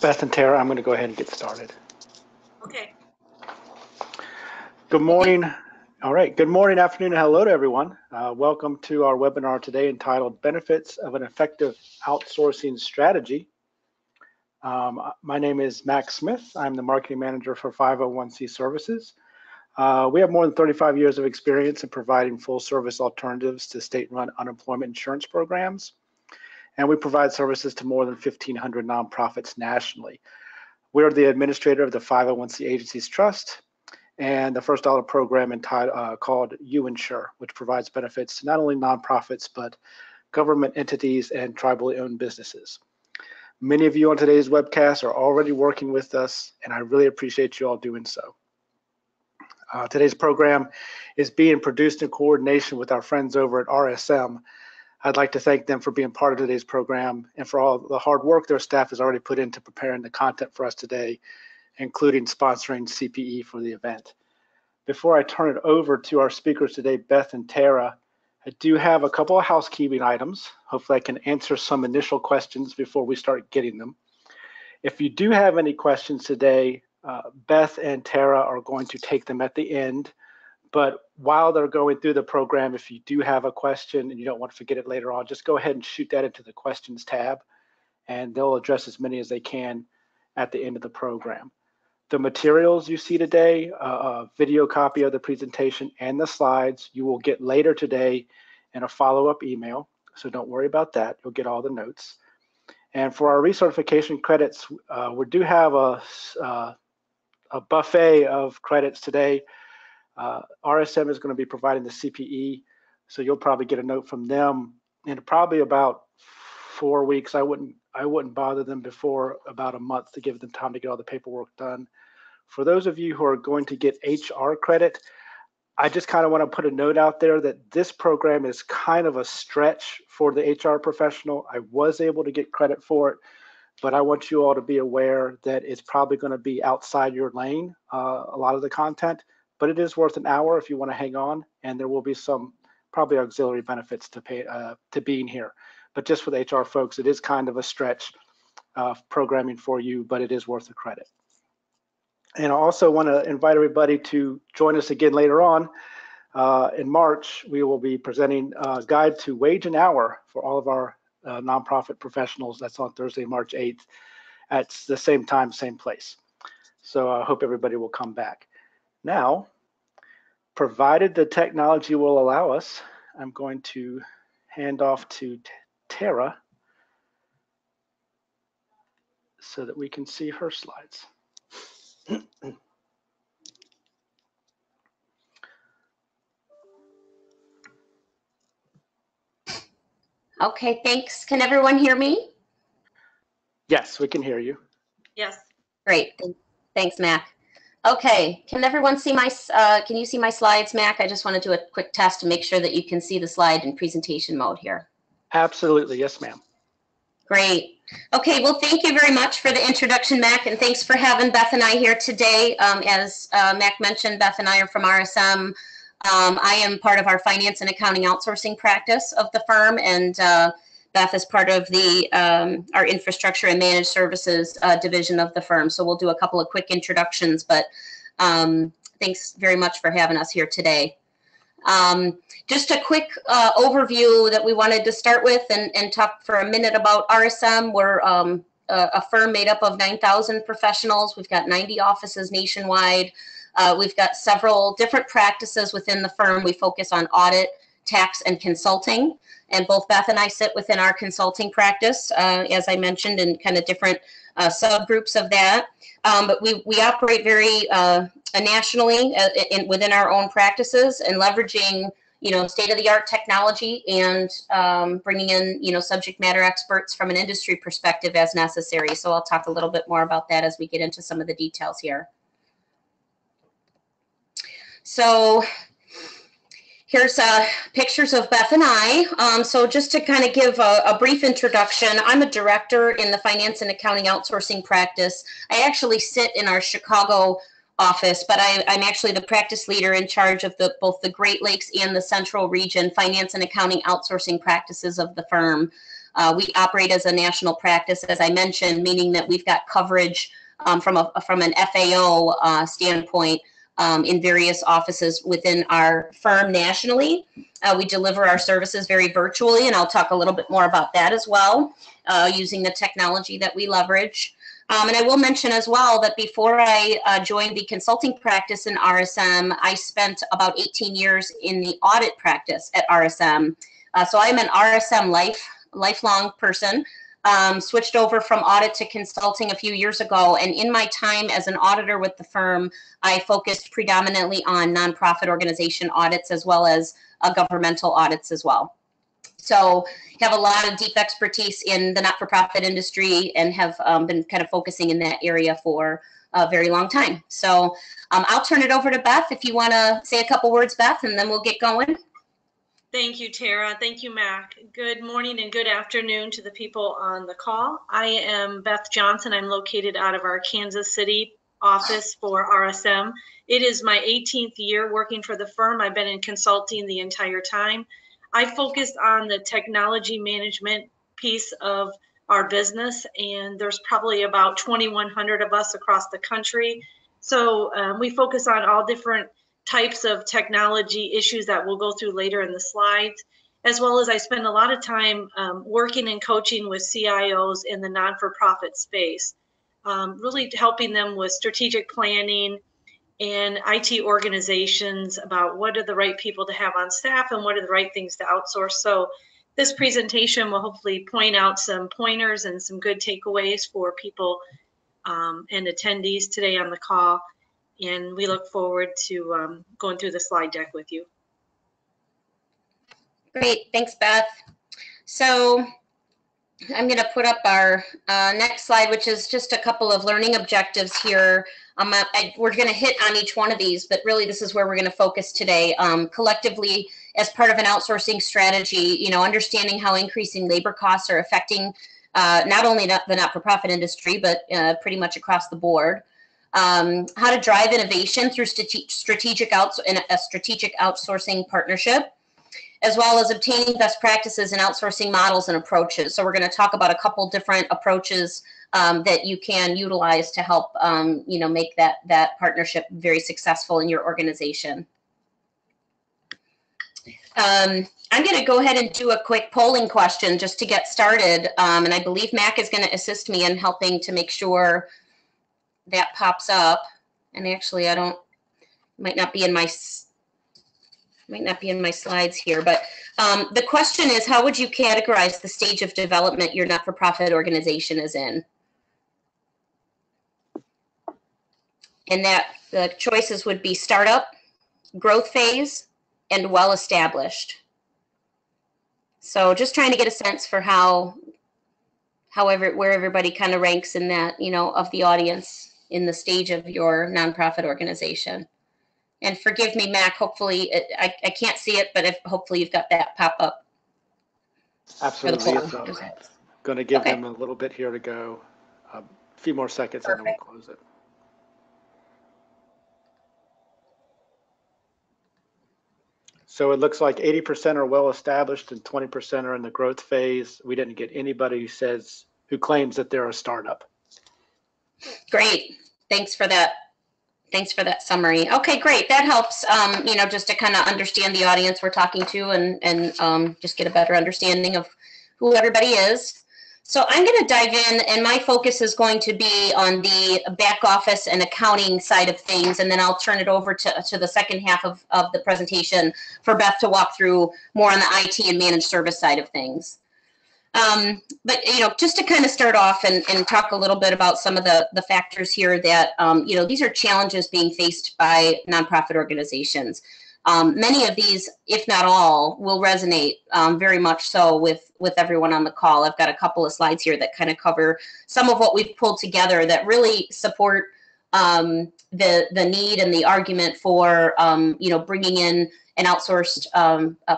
Beth and Tara, I'm going to go ahead and get started. Okay. Good morning. All right. Good morning, afternoon, and hello to everyone. Welcome to our webinar today entitled Benefits of an Effective Outsourcing Strategy. My name is Max Smith. I'm the marketing manager for 501c Services. We have more than 35 years of experience in providing full service alternatives to state-run unemployment insurance programs. And we provide services to more than 1,500 nonprofits nationally. We are the administrator of the 501c Agencies Trust and the First Dollar program called You Insure, which provides benefits to not only nonprofits, but government entities and tribally owned businesses. Many of you on today's webcast are already working with us, and I really appreciate you all doing so. Today's program is being produced in coordination with our friends over at RSM. I'd like to thank them for being part of today's program and for all the hard work their staff has already put into preparing the content for us today, including sponsoring CPE for the event. Before I turn it over to our speakers today, Beth and Tara, I do have a couple of housekeeping items. Hopefully I can answer some initial questions before we start getting them. If you do have any questions today, Beth and Tara are going to take them at the end. But while they're going through the program, if you do have a question and you don't want to forget it later on, just go ahead and shoot that into the questions tab, and they'll address as many as they can at the end of the program. The materials you see today, a video copy of the presentation and the slides, you will get later today in a follow-up email. So don't worry about that. You'll get all the notes. And for our recertification credits, we do have a buffet of credits today. RSM is going to be providing the CPE, so you'll probably get a note from them in probably about 4 weeks. I wouldn't bother them before about a month to give them time to get all the paperwork done. For those of you who are going to get HR credit, I just kind of want to put a note out there that this program is kind of a stretch for the HR professional. I was able to get credit for it, but I want you all to be aware that it's probably going to be outside your lane, a lot of the content. But it is worth an hour if you want to hang on, and there will be some probably auxiliary benefits to being here. But just for the HR folks, it is kind of a stretch programming for you, but it is worth the credit. And I also want to invite everybody to join us again later on. In March, we will be presenting a guide to wage and hour for all of our nonprofit professionals. That's on Thursday, March 8th at the same time, same place. So I hope everybody will come back. Now, provided the technology will allow us, I'm going to hand off to Tara so that we can see her slides. Okay, thanks. Can everyone hear me? Yes, we can hear you. Yes. Great. Thanks, Mac. Okay, can everyone see my, can you see my slides, Mac? I just want to do a quick test to make sure that you can see the slide in presentation mode here. Absolutely, yes, ma'am. Great. Okay, well, thank you very much for the introduction, Mac, and thanks for having Beth and I here today. As Mac mentioned, Beth and I are from RSM. I am part of our finance and accounting outsourcing practice of the firm, and Beth is part of the our infrastructure and managed services division of the firm. So we'll do a couple of quick introductions, but thanks very much for having us here today. Just a quick overview that we wanted to start with and talk for a minute about RSM. We're a firm made up of 9,000 professionals. We've got 90 offices nationwide. We've got several different practices within the firm. We focus on audit, tax, and consulting. And both Beth and I sit within our consulting practice, as I mentioned, in kind of different subgroups of that. But we operate very nationally within our own practices and leveraging, state-of-the-art technology and bringing in, subject matter experts from an industry perspective as necessary. So I'll talk a little bit more about that as we get into some of the details here. So here's pictures of Beth and I. So just to kind of give a brief introduction, I'm a director in the finance and accounting outsourcing practice. I actually sit in our Chicago office, but I'm actually the practice leader in charge of both the Great Lakes and the Central Region finance and accounting outsourcing practices of the firm. We operate as a national practice, as I mentioned, meaning that we've got coverage from an FAO standpoint in various offices within our firm nationally. We deliver our services very virtually, and I'll talk a little bit more about that as well, using the technology that we leverage. And I will mention as well that before I joined the consulting practice in RSM, I spent about 18 years in the audit practice at RSM. So I'm an RSM lifelong person. Switched over from audit to consulting a few years ago. And in my time as an auditor with the firm, I focused predominantly on nonprofit organization audits as well as governmental audits as well. So have a lot of deep expertise in the not-for-profit industry and have been kind of focusing in that area for a very long time. So I'll turn it over to Beth if you want to say a couple words, Beth, and then we'll get going. Thank you, Tara. Thank you, Mac. Good morning and good afternoon to the people on the call. I am Beth Johnson. I'm located out of our Kansas City office for RSM. It is my 18th year working for the firm. I've been in consulting the entire time. I focused on the technology management piece of our business, and there's probably about 2,100 of us across the country. So we focus on all different types of technology issues that we'll go through later in the slides, as well as I spend a lot of time working and coaching with CIOs in the non-for-profit space, really helping them with strategic planning and IT organizations about what are the right people to have on staff and what are the right things to outsource. So this presentation will hopefully point out some pointers and some good takeaways for people and attendees today on the call. And we look forward to going through the slide deck with you. Great, thanks, Beth. So I'm going to put up our next slide, which is just a couple of learning objectives here. We're going to hit on each one of these, but really this is where we're going to focus today. Collectively, as part of an outsourcing strategy, understanding how increasing labor costs are affecting not only the not-for-profit industry, but pretty much across the board. How to drive innovation through strategic outsourcing partnership, as well as obtaining best practices in outsourcing models and approaches. So we're going to talk about a couple different approaches that you can utilize to help make that partnership very successful in your organization. I'm going to go ahead and do a quick polling question just to get started, and I believe Mac is going to assist me in helping to make sure that pops up. And actually, might not be in my slides here, but the question is, how would you categorize the stage of development your not-for-profit organization is in? And that the choices would be startup, growth phase, and well-established. So just trying to get a sense for where everybody kind of ranks in that, of the audience in the stage of your nonprofit organization. And forgive me, Mac, hopefully, I can't see it, but hopefully you've got that pop up. Absolutely. It's going to give them a little bit here to go. A few more seconds. Perfect. And then we'll close it. So it looks like 80% are well established and 20% are in the growth phase. We didn't get anybody who claims that they're a startup. Great. Thanks for that summary. Okay, great. That helps, just to kind of understand the audience we're talking to and just get a better understanding of who everybody is. So I'm going to dive in, and my focus is going to be on the back office and accounting side of things, and then I'll turn it over to the second half of the presentation for Beth to walk through more on the IT and managed service side of things. But, just to kind of start off and talk a little bit about some of the factors here that, these are challenges being faced by nonprofit organizations. Many of these, if not all, will resonate very much so with everyone on the call. I've got a couple of slides here that kind of cover some of what we've pulled together that really support the need and the argument for, bringing in an outsourced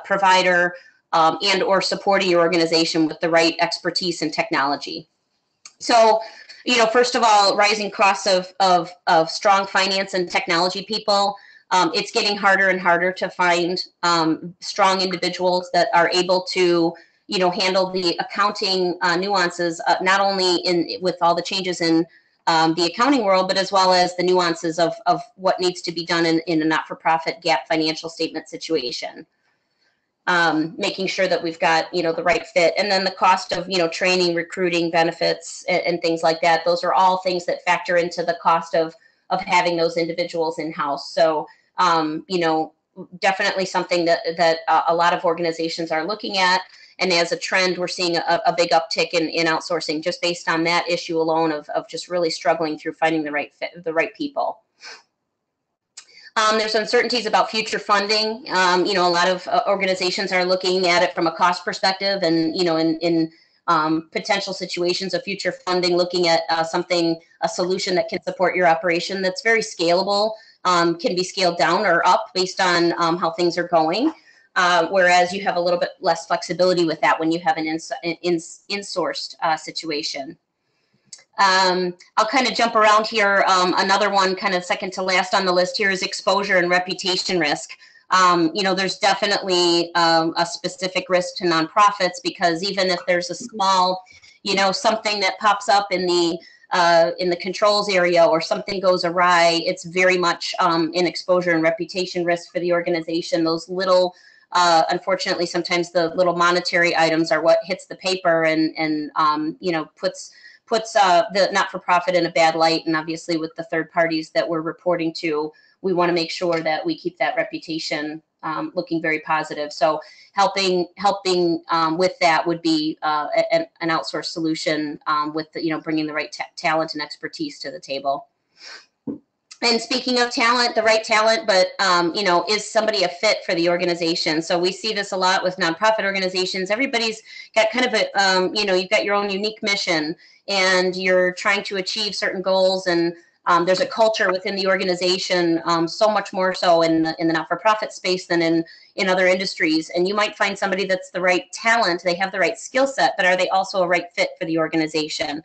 provider and or supporting your organization with the right expertise and technology. So, first of all, rising costs of strong finance and technology people. It's getting harder and harder to find strong individuals that are able to, handle the accounting nuances, not only with all the changes in the accounting world, but as well as the nuances of what needs to be done in a not-for-profit GAAP financial statement situation. Making sure that we've got, the right fit. And then the cost of, training, recruiting, benefits, and things like that. Those are all things that factor into the cost of having those individuals in-house. So, definitely something that a lot of organizations are looking at. And as a trend, we're seeing a big uptick in outsourcing just based on that issue alone of just really struggling through finding the right fit, the right people. There's uncertainties about future funding. A lot of organizations are looking at it from a cost perspective, and in potential situations of future funding, looking at a solution that can support your operation that's very scalable, can be scaled down or up based on how things are going. Whereas you have a little bit less flexibility with that when you have an insourced situation. I'll kind of jump around here. Another one, kind of second to last on the list here, is exposure and reputation risk. There's definitely a specific risk to nonprofits, because even if there's a small, something that pops up in the controls area or something goes awry, it's very much an exposure and reputation risk for the organization. Those little, unfortunately, sometimes the little monetary items are what hits the paper and puts the not-for-profit in a bad light. And obviously with the third parties that we're reporting to, we want to make sure that we keep that reputation looking very positive. So helping with that would be an outsourced solution with bringing the right talent and expertise to the table. And speaking of talent, the right talent, but is somebody a fit for the organization? So we see this a lot with nonprofit organizations. Everybody's got kind of a, you've got your own unique mission, and you're trying to achieve certain goals, and there's a culture within the organization, so much more so in the not-for-profit space than in other industries. And you might find somebody that's the right talent, they have the right skill set, but are they also a right fit for the organization?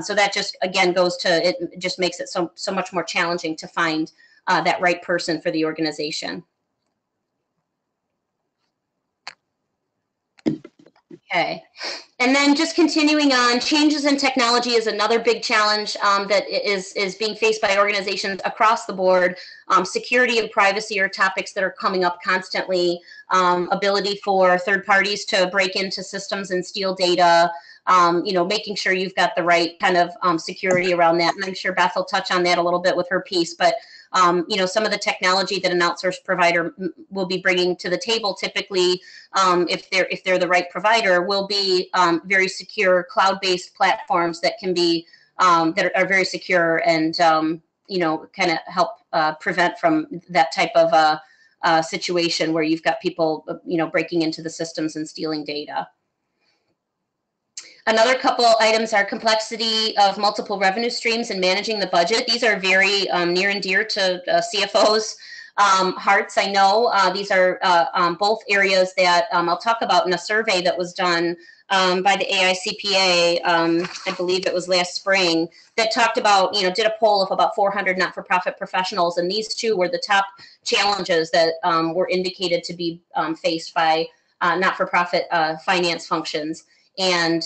So that just, again, it just makes it so much more challenging to find that right person for the organization. Okay. And then just continuing on, changes in technology is another big challenge that is being faced by organizations across the board. Security and privacy are topics that are coming up constantly. Ability for third parties to break into systems and steal data. Making sure you've got the right kind of security around that. And I'm sure Beth will touch on that a little bit with her piece. But some of the technology that an outsourced provider will be bringing to the table, typically, if they're the right provider, will be very secure cloud-based platforms that can be that are very secure and kind of help prevent from that type of situation where you've got people breaking into the systems and stealing data. Another couple items are complexity of multiple revenue streams and managing the budget. These are very near and dear to CFOs' hearts. I know these are both areas that I'll talk about in a survey that was done by the AICPA, I believe it was last spring, that talked about, did a poll of about 400 not-for-profit professionals, and these two were the top challenges that were indicated to be faced by not-for-profit finance functions. And,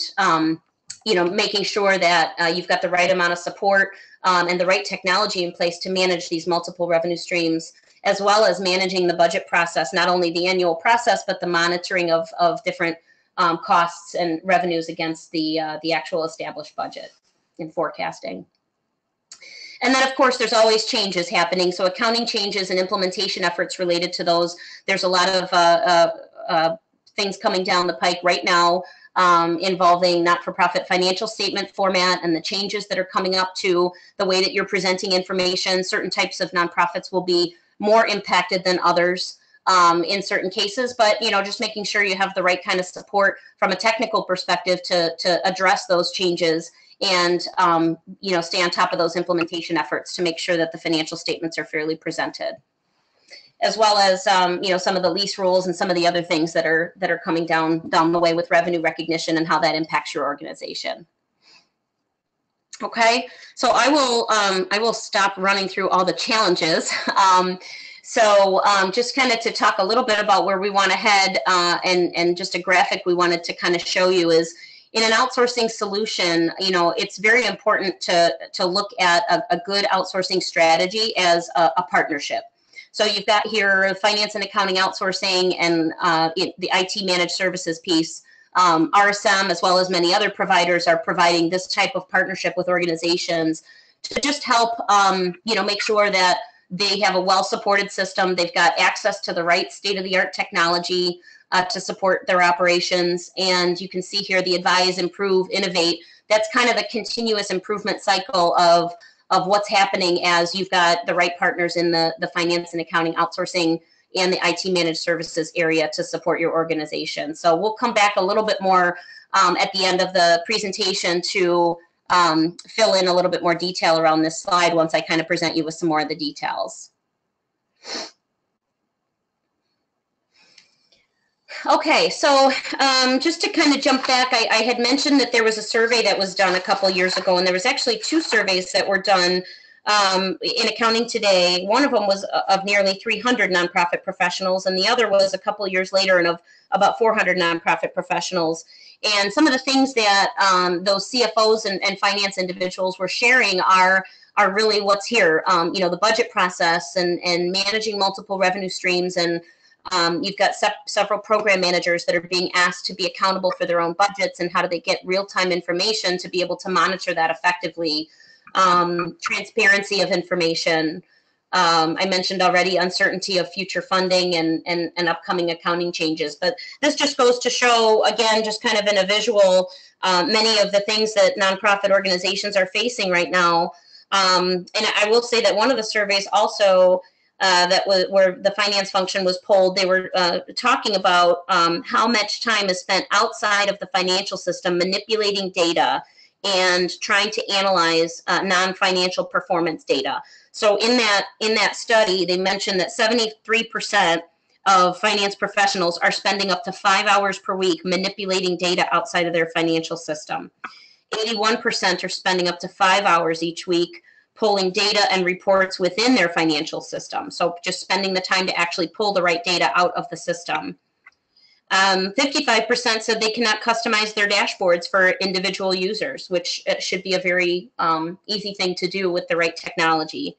making sure that you've got the right amount of support and the right technology in place to manage these multiple revenue streams, as well as managing the budget process, not only the annual process, but the monitoring of different costs and revenues against the actual established budget and forecasting. And then, of course, there's always changes happening. So accounting changes and implementation efforts related to those. There's a lot of things coming down the pike right now involving not-for-profit financial statement format and the changes that are coming up to the way that you're presenting information. Certain types of nonprofits will be more impacted than others in certain cases, but just making sure you have the right kind of support from a technical perspective to address those changes and stay on top of those implementation efforts to make sure that the financial statements are fairly presented, as well as some of the lease rules and some of the other things that are coming down the way with revenue recognition and how that impacts your organization. Okay, so I will stop running through all the challenges. So just kind of to talk a little bit about where we want to head, and just a graphic we wanted to kind of show you is, in an outsourcing solution, it's very important to look at a good outsourcing strategy as a partnership. So you've got here finance and accounting outsourcing and the IT managed services piece. RSM, as well as many other providers, are providing this type of partnership with organizations to just help, make sure that they have a well-supported system. They've got access to the right state-of-the-art technology to support their operations. And you can see here the advise, improve, innovate. That's kind of the continuous improvement cycle of what's happening as you've got the right partners in the finance and accounting outsourcing and the IT managed services area to support your organization. So we'll come back a little bit more at the end of the presentation to fill in a little bit more detail around this slide once I kind of present you with some more of the details. Okay, so just to kind of jump back, I had mentioned that there was a survey that was done a couple years ago, and there was actually 2 surveys that were done in Accounting Today. One of them was of nearly 300 nonprofit professionals, and the other was a couple years later and of about 400 nonprofit professionals. And some of the things that those CFOs and finance individuals were sharing are really what's here. The budget process and managing multiple revenue streams, and you've got several program managers that are being asked to be accountable for their own budgets, and how do they get real-time information to be able to monitor that effectively. Transparency of information. I mentioned already uncertainty of future funding and upcoming accounting changes. But this just goes to show, again, just kind of in a visual, many of the things that nonprofit organizations are facing right now. And I will say that one of the surveys also where the finance function was polled, they were talking about how much time is spent outside of the financial system manipulating data and trying to analyze non-financial performance data. So in that study, they mentioned that 73% of finance professionals are spending up to 5 hours per week manipulating data outside of their financial system. 81% are spending up to 5 hours each week pulling data and reports within their financial system. So just spending the time to actually pull the right data out of the system. 55% said they cannot customize their dashboards for individual users, which should be a very easy thing to do with the right technology.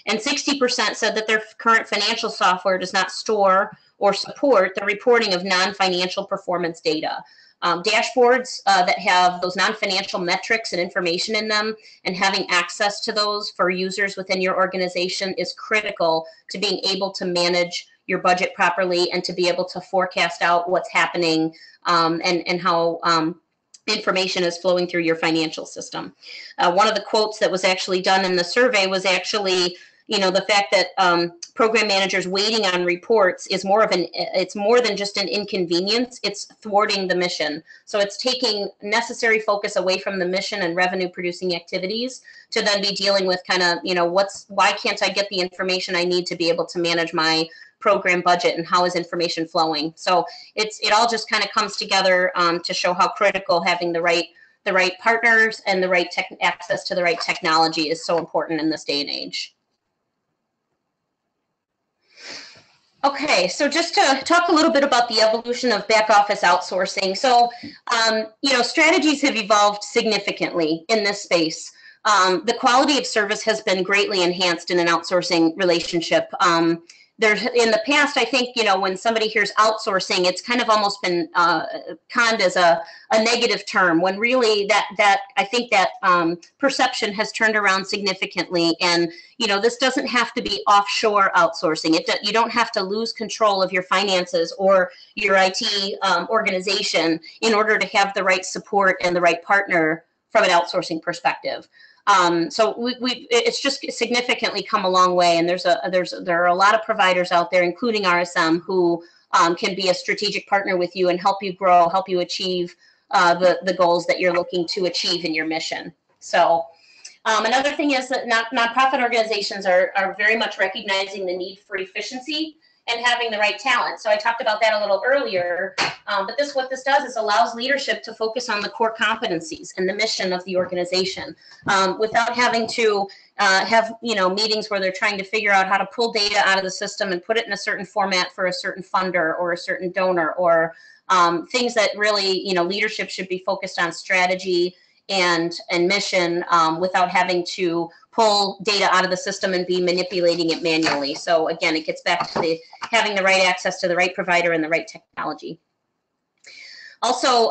And 60% said that their current financial software does not store or support the reporting of non-financial performance data. Dashboards that have those non-financial metrics and information in them, and having access to those for users within your organization is critical to being able to manage your budget properly and to be able to forecast out what's happening and how information is flowing through your financial system. One of the quotes that was actually done in the survey was actually, the fact that program managers waiting on reports is it's more than just an inconvenience, it's thwarting the mission. So it's taking necessary focus away from the mission and revenue producing activities to then be dealing with kind of, why can't I get the information I need to be able to manage my program budget, and how is information flowing? So it all just kind of comes together to show how critical having the right partners and the right access to the right technology is so important in this day and age. Okay, so just to talk a little bit about the evolution of back office outsourcing. So, strategies have evolved significantly in this space. The quality of service has been greatly enhanced in an outsourcing relationship. In the past, I think, when somebody hears outsourcing, it's kind of almost been conned as a negative term, when really I think that perception has turned around significantly. And, this doesn't have to be offshore outsourcing. You don't have to lose control of your finances or your IT organization in order to have the right support and the right partner from an outsourcing perspective. So it's just significantly come a long way, and there are a lot of providers out there, including RSM, who can be a strategic partner with you and help you grow, help you achieve the goals that you're looking to achieve in your mission. So another thing is that nonprofit organizations are very much recognizing the need for efficiency and having the right talent. So I talked about that a little earlier, but what this does is allows leadership to focus on the core competencies and the mission of the organization without having to have meetings where they're trying to figure out how to pull data out of the system and put it in a certain format for a certain funder or a certain donor, or things that really leadership should be focused on strategy and mission without having to pull data out of the system and be manipulating it manually. So again, it gets back to having the right access to the right provider and the right technology. Also,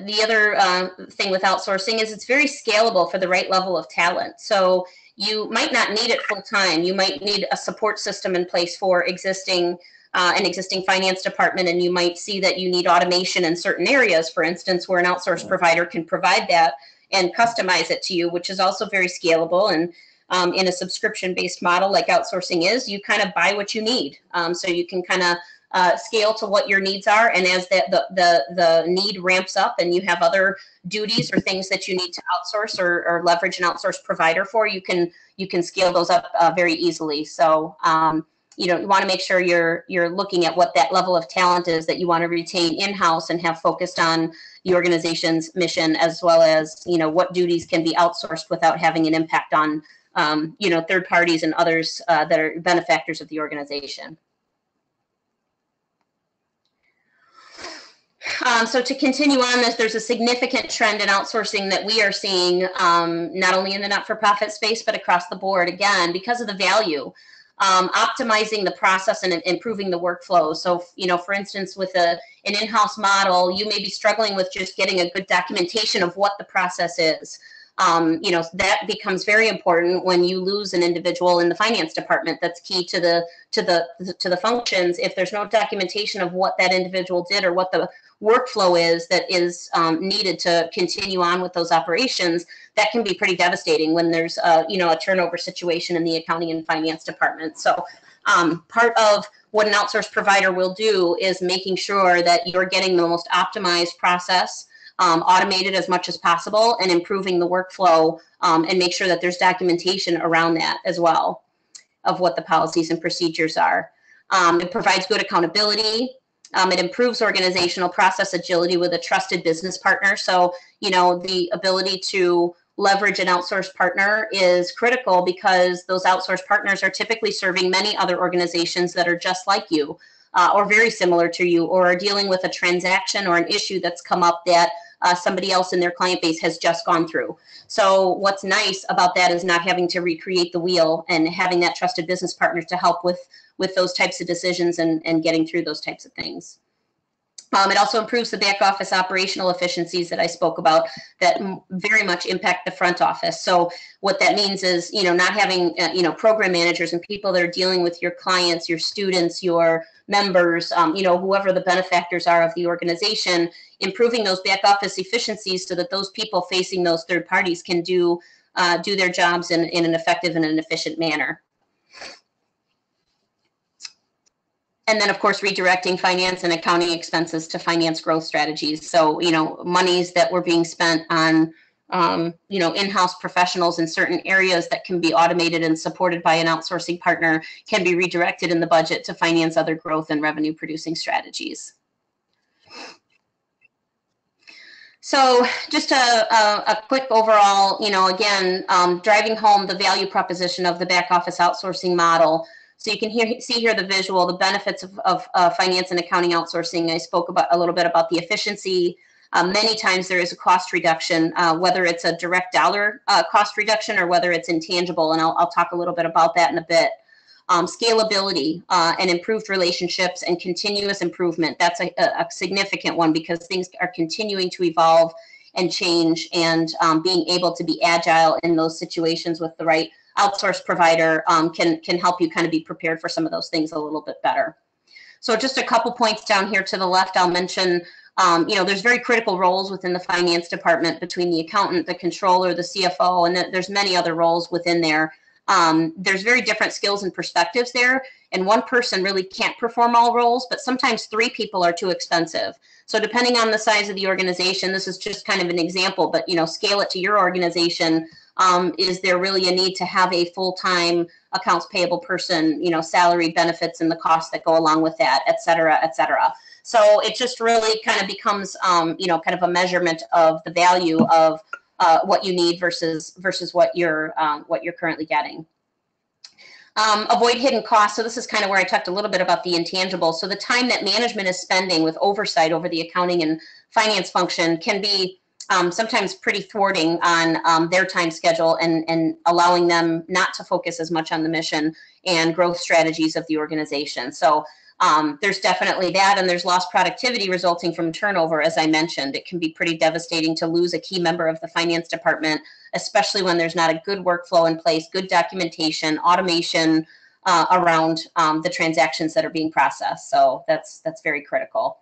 the other thing with outsourcing is it's very scalable for the right level of talent. So you might not need it full time. You might need a support system in place for an existing finance department, and you might see that you need automation in certain areas, for instance, where an outsourced provider can provide that and customize it to you, which is also very scalable. And in a subscription-based model like outsourcing is, you kind of buy what you need. So you can kind of scale to what your needs are, and as the need ramps up and you have other duties or things that you need to outsource or leverage an outsourced provider for, you can scale those up very easily. So you want to make sure you're looking at what that level of talent is that you want to retain in-house and have focused on the organization's mission, as well as what duties can be outsourced without having an impact on third parties and others that are benefactors of the organization. So to continue on this, there's a significant trend in outsourcing that we are seeing, not only in the not-for-profit space, but across the board, again, because of the value. Optimizing the process and improving the workflow. So, for instance, with an in-house model, you may be struggling with just getting a good documentation of what the process is. That becomes very important when you lose an individual in the finance department. That's key to the functions. If there's no documentation of what that individual did or what the workflow is that is needed to continue on with those operations, that can be pretty devastating when there's a turnover situation in the accounting and finance department. So part of what an outsourced provider will do is making sure that you're getting the most optimized process, automated as much as possible, and improving the workflow, and make sure that there's documentation around that as well of what the policies and procedures are. It provides good accountability. It improves organizational process agility with a trusted business partner. So, the ability to leverage an outsourced partner is critical, because those outsourced partners are typically serving many other organizations that are just like you, or very similar to you, or are dealing with a transaction or an issue that's come up that somebody else in their client base has just gone through. So what's nice about that is not having to recreate the wheel, and having that trusted business partner to help with those types of decisions and getting through those types of things. It also improves the back office operational efficiencies that I spoke about that very much impact the front office. So what that means is, not having, program managers and people that are dealing with your clients, your students, your members, whoever the benefactors are of the organization, improving those back office efficiencies so that those people facing those third parties can do their jobs in an effective and an efficient manner. And then, of course, redirecting finance and accounting expenses to finance growth strategies. So, monies that were being spent on, in-house professionals in certain areas that can be automated and supported by an outsourcing partner can be redirected in the budget to finance other growth and revenue producing strategies. So just a quick overall, again, driving home the value proposition of the back office outsourcing model. So you can see here the visual, the benefits of finance and accounting outsourcing. I spoke about a little bit about the efficiency. Many times there is a cost reduction, whether it's a direct dollar cost reduction or whether it's intangible, and I'll talk a little bit about that in a bit. Scalability and improved relationships and continuous improvement. That's a significant one, because things are continuing to evolve and change, and being able to be agile in those situations with the right outsourced provider can help you kind of be prepared for some of those things a little bit better. So just a couple points down here to the left, I'll mention, there's very critical roles within the finance department between the accountant, the controller, the CFO, and there's many other roles within there. There's very different skills and perspectives there, and one person really can't perform all roles, but sometimes 3 people are too expensive. So depending on the size of the organization, this is just kind of an example, but scale it to your organization. Is there really a need to have a full-time accounts payable person, salary, benefits, and the costs that go along with that, et cetera, et cetera. So it just really kind of becomes, kind of a measurement of the value of what you need versus what you're currently getting. Avoid hidden costs. So this is kind of where I talked a little bit about the intangibles. So the time that management is spending with oversight over the accounting and finance function can be sometimes pretty thwarting on their time schedule and allowing them not to focus as much on the mission and growth strategies of the organization. So there's definitely that, and there's lost productivity resulting from turnover, as I mentioned. It can be pretty devastating to lose a key member of the finance department, especially when there's not a good workflow in place, good documentation, automation around the transactions that are being processed. So that's very critical.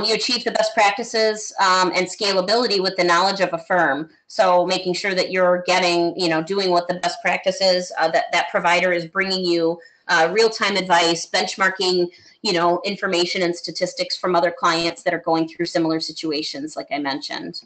You achieve the best practices and scalability with the knowledge of a firm. So making sure that you're getting, doing what the best practice is, that provider is bringing you real-time advice, benchmarking, information and statistics from other clients that are going through similar situations, like I mentioned.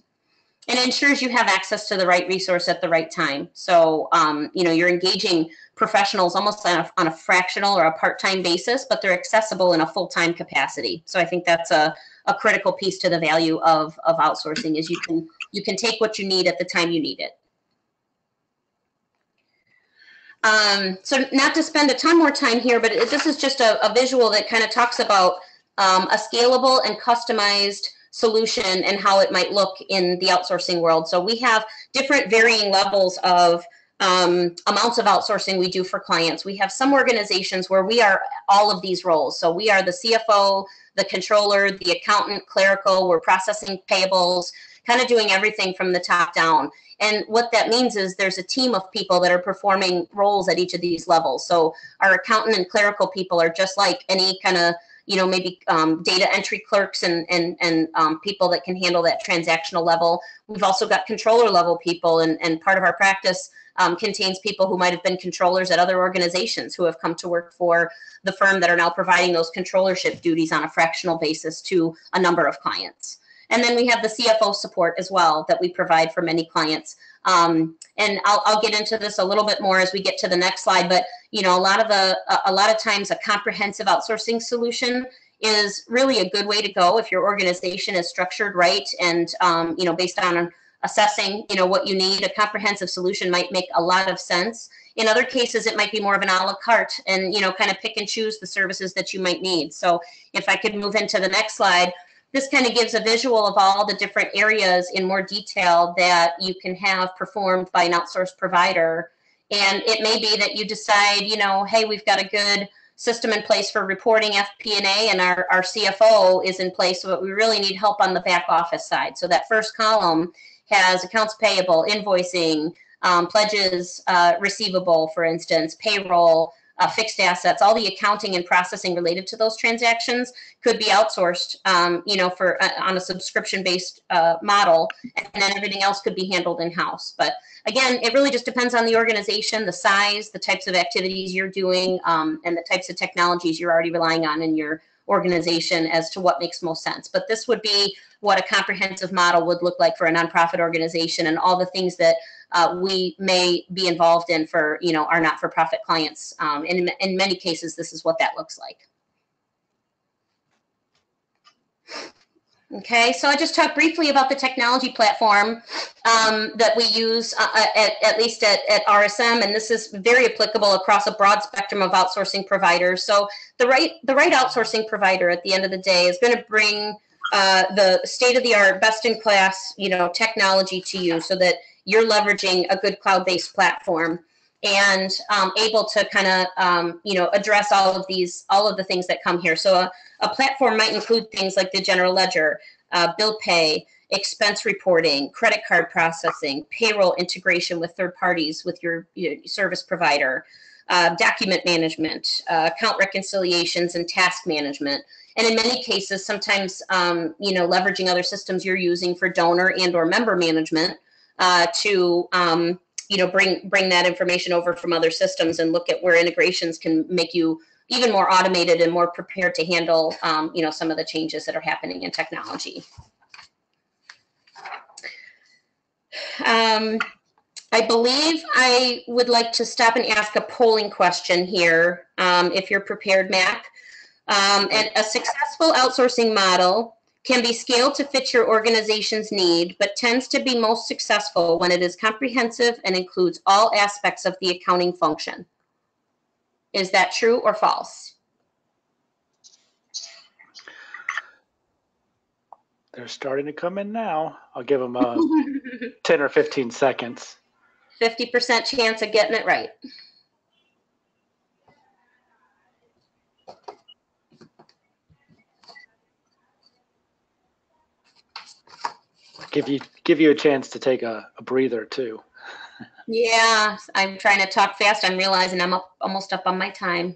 And it ensures you have access to the right resource at the right time. So, you're engaging professionals almost on a fractional or a part-time basis, but they're accessible in a full-time capacity. So I think that's a critical piece to the value of outsourcing is you can take what you need at the time you need it. So not to spend a ton more time here, but this is just a visual that kind of talks about a scalable and customized solution and how it might look in the outsourcing world. So we have different varying levels of amounts of outsourcing we do for clients. We have some organizations where we are all of these roles. So we are the CFO, the controller, the accountant, clerical, we're processing payables, kind of doing everything from the top down. And what that means is there's a team of people that are performing roles at each of these levels. So our accountant and clerical people are just like any kind of, maybe data entry clerks and people that can handle that transactional level. We've also got controller level people, and part of our practice contains people who might have been controllers at other organizations who have come to work for the firm that are now providing those controllership duties on a fractional basis to a number of clients. And then we have the CFO support as well that we provide for many clients. And I'll get into this a little bit more as we get to the next slide. But a lot of times a comprehensive outsourcing solution is really a good way to go if your organization is structured right and based on assessing what you need. A comprehensive solution might make a lot of sense. In other cases, it might be more of an a la carte and kind of pick and choose the services that you might need. So if I could move into the next slide. This kind of gives a visual of all the different areas in more detail that you can have performed by an outsourced provider. And it may be that you decide, hey, we've got a good system in place for reporting FP&A and our CFO is in place, but we really need help on the back office side. So that first column has accounts payable, invoicing, pledges receivable, for instance, payroll, fixed assets, all the accounting and processing related to those transactions could be outsourced, on a subscription-based model, and then everything else could be handled in-house. But again, it really just depends on the organization, the size, the types of activities you're doing, and the types of technologies you're already relying on in your organization as to what makes most sense. But this would be what a comprehensive model would look like for a nonprofit organization and all the things that we may be involved in for, our not-for-profit clients. In many cases, this is what that looks like. Okay, so I just talked briefly about the technology platform that we use at least at RSM, and this is very applicable across a broad spectrum of outsourcing providers. So the right outsourcing provider at the end of the day is going to bring the state-of-the-art, best-in-class, technology to you so that you're leveraging a good cloud-based platform and able to kind of, address all of the things that come here. So a platform might include things like the general ledger, bill pay, expense reporting, credit card processing, payroll integration with third parties, with your service provider, document management, account reconciliations, and task management. And in many cases, sometimes, leveraging other systems you're using for donor and or member management to bring that information over from other systems and look at where integrations can make you even more automated and more prepared to handle, some of the changes that are happening in technology. I believe I would like to stop and ask a polling question here, if you're prepared, Mac. And a successful outsourcing model can be scaled to fit your organization's need, but tends to be most successful when it is comprehensive and includes all aspects of the accounting function. Is that true or false? They're starting to come in now. I'll give them 10 or 15 seconds. 50% chance of getting it right. Give you a chance to take a breather too. Yeah, I'm trying to talk fast. I'm realizing I'm almost up on my time.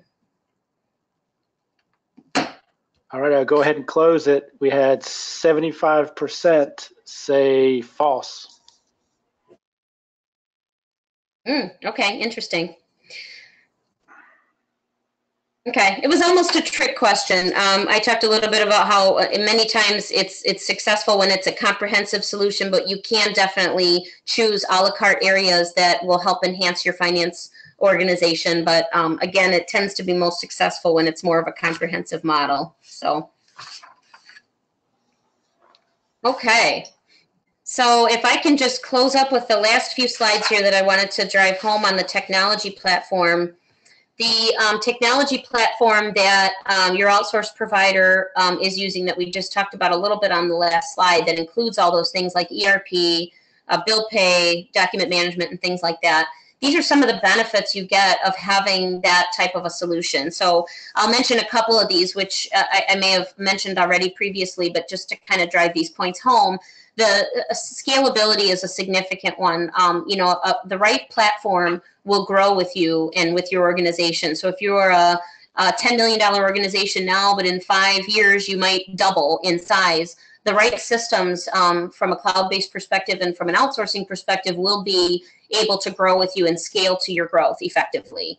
All right, I'll go ahead and close it. We had 75% say false. Okay, interesting. Okay, it was almost a trick question. I talked a little bit about how many times it's successful when it's a comprehensive solution, but you can definitely choose a la carte areas that will help enhance your finance organization. But again, it tends to be most successful when it's more of a comprehensive model. So, okay. So if I can just close up with the last few slides here that I wanted to drive home on the technology platform. The technology platform that your outsource provider is using that we just talked about a little bit on the last slide that includes all those things like ERP, bill pay, document management, and things like that. These are some of the benefits you get of having that type of a solution. So I'll mention a couple of these, which I may have mentioned already previously, but just to kind of drive these points home. The scalability is a significant one. The right platform will grow with you and with your organization. So if you're a $10 million organization now, but in 5 years you might double in size, the right systems from a cloud-based perspective and from an outsourcing perspective will be able to grow with you and scale to your growth effectively.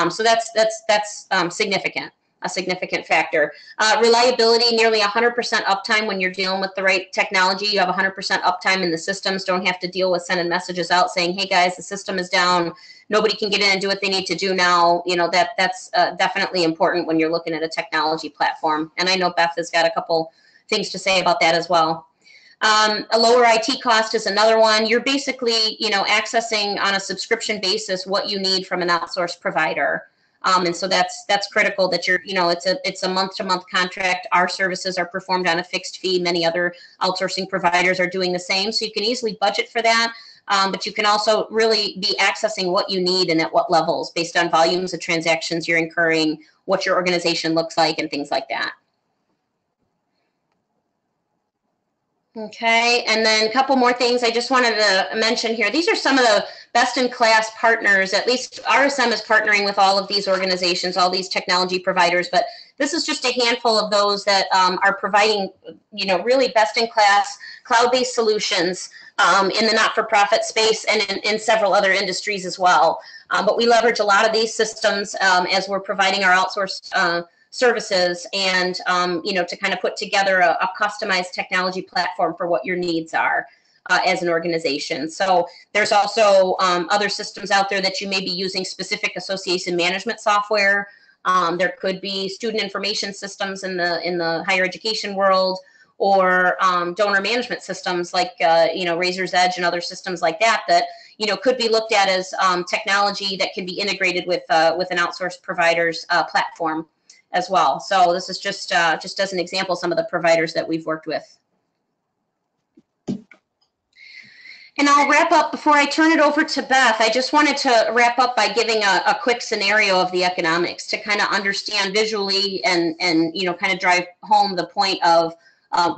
So that's significant. A significant factor. Reliability, nearly 100% uptime when you're dealing with the right technology. You have 100% uptime in the systems. Don't have to deal with sending messages out saying, hey guys, the system is down. Nobody can get in and do what they need to do now. You know, that's definitely important when you're looking at a technology platform. And I know Beth has got a couple things to say about that as well. A lower IT cost is another one. You're basically, accessing on a subscription basis what you need from an outsourced provider. And so that's critical that you're, it's a month-to-month contract. Our services are performed on a fixed fee. Many other outsourcing providers are doing the same. So you can easily budget for that. But you can also really be accessing what you need and at what levels based on volumes of transactions you're incurring, what your organization looks like, and things like that. Okay, and then a couple more things I just wanted to mention here. These are some of the best-in-class partners. At least RSM is partnering with all of these organizations, all these technology providers, but this is just a handful of those that are providing, really best-in-class cloud-based solutions in the not-for-profit space and in several other industries as well. But we leverage a lot of these systems as we're providing our outsourced services and, to kind of put together a customized technology platform for what your needs are as an organization. So there's also other systems out there that you may be using, specific association management software. There could be student information systems in the higher education world, or donor management systems like, Razor's Edge and other systems like that, could be looked at as technology that can be integrated with an outsourced provider's platform as well. So this is just as an example, some of the providers that we've worked with. And I'll wrap up before I turn it over to Beth. I just wanted to wrap up by giving a quick scenario of the economics to kind of understand visually and kind of drive home the point of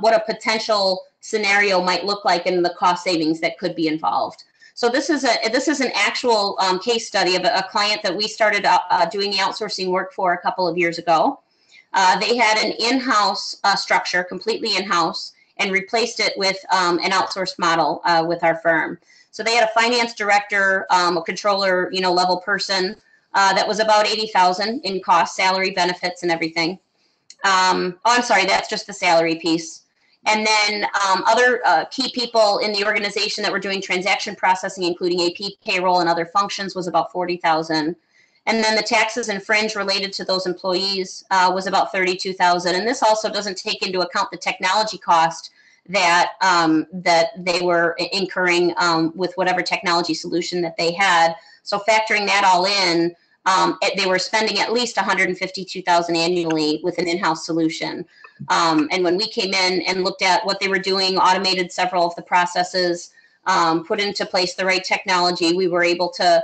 what a potential scenario might look like and the cost savings that could be involved. So this is an actual case study of a client that we started doing the outsourcing work for a couple of years ago. They had an in-house structure, completely in-house, and replaced it with an outsourced model with our firm. So they had a finance director, a controller, level person that was about $80,000 in cost, salary, benefits, and everything. I'm sorry, that's just the salary piece. And then other key people in the organization that were doing transaction processing, including AP, payroll, and other functions, was about $40,000. And then the taxes and fringe related to those employees was about $32,000. And this also doesn't take into account the technology cost that that they were incurring with whatever technology solution that they had. So factoring that all in, they were spending at least $152,000 annually with an in-house solution. And when we came in and looked at what they were doing, automated several of the processes, put into place the right technology, we were able to